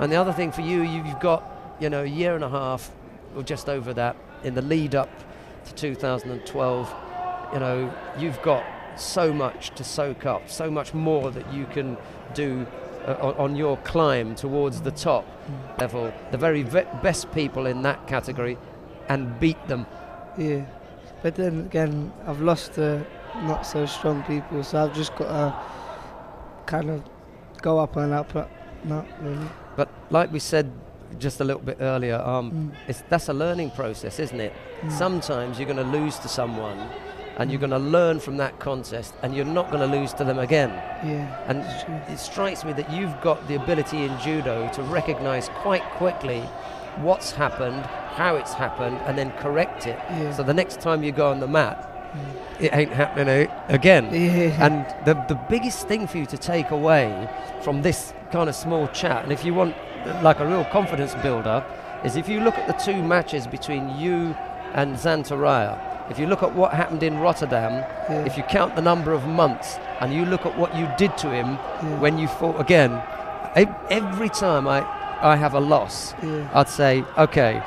And the other thing for you, you've got, you know, a year and a half or just over that in the lead up to 2012. You know, you've got so much to soak up, so much more that you can do on your climb towards the top level, the very best people in that category, and beat them. Yeah, but then again, I've lost the not so strong people, so I've just got to kind of go up and up, not really. But like we said just a little bit earlier, that's a learning process, isn't it? Sometimes you're going to lose to someone, and you're going to learn from that contest, and you're not going to lose to them again. Yeah, and it strikes me that you've got the ability in judo to recognize quite quickly what's happened, how it's happened, and then correct it. Yeah. So the next time you go on the mat, it ain't happening again. Yeah. And the biggest thing for you to take away from this kind of small chat, and if you want like a real confidence builder, is if you look at the two matches between you and Zantaraya, if you look at what happened in Rotterdam, if you count the number of months and you look at what you did to him when you fought again, every time I have a loss, I'd say, okay,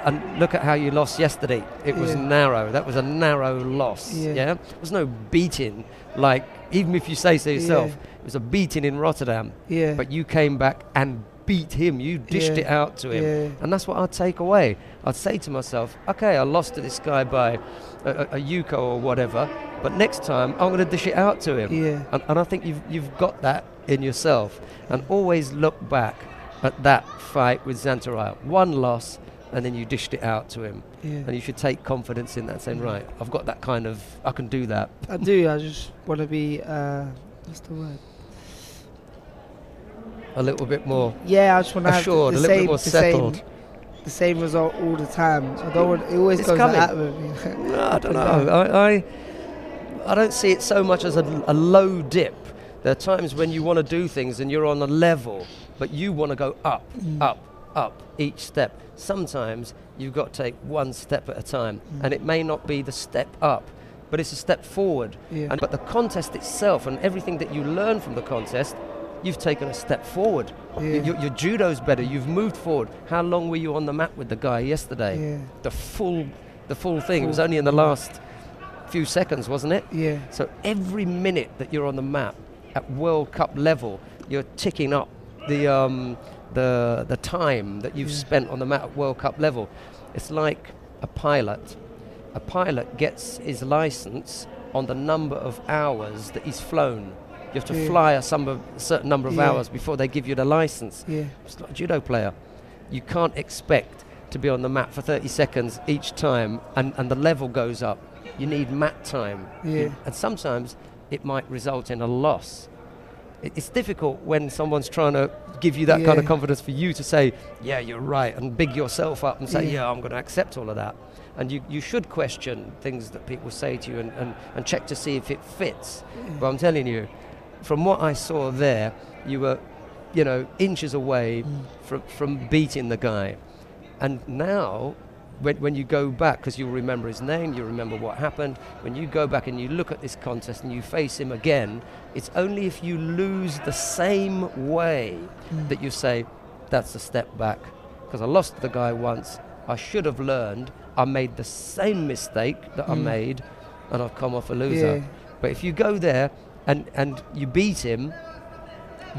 and look at how you lost yesterday. It was narrow. That was a narrow loss. Yeah. There was no beating. Like, even if you say so yourself, it was a beating in Rotterdam. Yeah. But you came back and beat him. You dished it out to him. Yeah. And that's what I'd take away. I'd say to myself, okay, I lost to this guy by a Yuko or whatever, but next time I'm going to dish it out to him. Yeah. And I think you've got that in yourself. And always look back at that fight with Zantaraya. One loss, and then you dished it out to him. Yeah. And you should take confidence in that, saying, right, I've got that kind of, I can do that. I do. I just want to be, what's the word? A little bit more I just want to assured, have a little bit more settled. The same result all the time. I don't want, it always goes like that with me. No, I don't know. I don't see it so much as a low dip. There are times when you want to do things and you're on a level, but you want to go up, up each step. Sometimes you've got to take one step at a time, and it may not be the step up, but it's a step forward. Yeah. But the contest itself and everything that you learn from the contest, you've taken a step forward. Yeah. Your judo's better. You've moved forward. How long were you on the mat with the guy yesterday? Yeah. The full thing. It was only in the last few seconds, wasn't it? Yeah. So every minute that you're on the mat at World Cup level, you're ticking up the time that you've spent on the mat at World Cup level. It's like a pilot. A pilot gets his license on the number of hours that he's flown. You have to fly a certain number of hours before they give you the license. Yeah. It's like a judo player. You can't expect to be on the mat for 30 seconds each time and the level goes up. You need mat time. Yeah. And sometimes it might result in a loss. It's difficult when someone's trying to give you that kind of confidence for you to say, yeah, you're right, and big yourself up and say, I'm going to accept all of that. And you should question things that people say to you and check to see if it fits. But I'm telling you, from what I saw there, you were, inches away from beating the guy. And now, when you go back, because you'll remember his name, you remember what happened, when you go back and you look at this contest and you face him again, it's only if you lose the same way that you say, that's a step back. Because I lost the guy once, I should have learned, I made the same mistake that I made, and I've come off a loser. Yeah. But if you go there and you beat him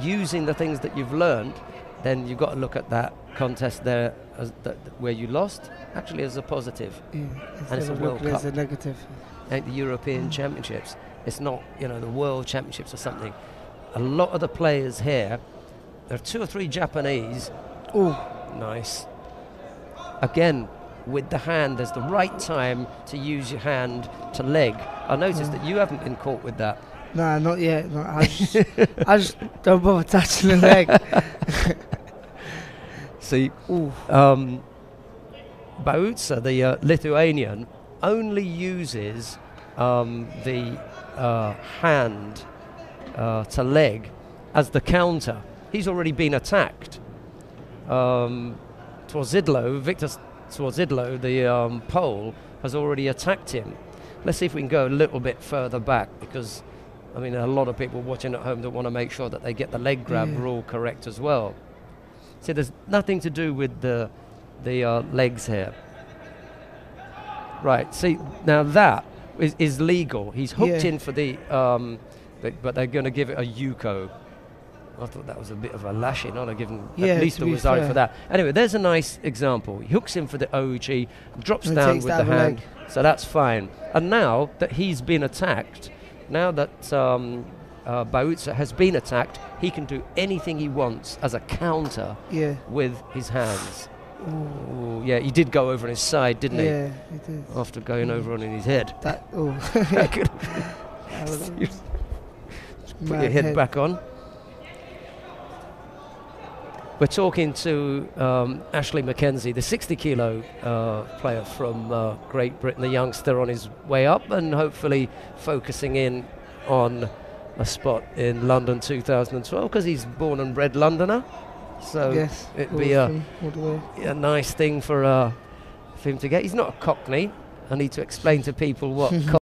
using the things that you've learned, then you've got to look at that contest there as where you lost actually as a positive. Yeah, and it's a World Cup. As a negative. Like the European Championships. It's not, the World Championships or something. A lot of the players here, there are 2 or 3 Japanese. Oh, nice. Again, with the hand, there's the right time to use your hand to leg. I noticed that you haven't been caught with that. Nah, not yet. No, I just don't bother touching the leg. See, Bautsa, the Lithuanian, only uses the hand to leg as the counter. He's already been attacked. Victor Tworzidlo, the Pole, has already attacked him. Let's see if we can go a little bit further back, because a lot of people watching at home that want to make sure that they get the leg grab rule correct as well. See, there's nothing to do with the legs here. Right, see, now that is legal. He's hooked in for the, but they're going to give it a Yuko. I thought that was a bit of a lashing. I'd have given at least the Wazari for that. Anyway, there's a nice example. He hooks in for the OG, drops down with the hand, so that's fine. And now that he's been attacked, now that Bautza has been attacked, he can do anything he wants as a counter with his hands. Ooh, yeah, he did go over on his side, didn't he? Yeah, he did. After going over on his head. Put your head back on. We're talking to Ashley McKenzie, the 60-kilo player from Great Britain, the youngster on his way up and hopefully focusing in on a spot in London 2012 because he's born and bred Londoner. So it'd be a nice thing for him to get. He's not a Cockney. I need to explain to people what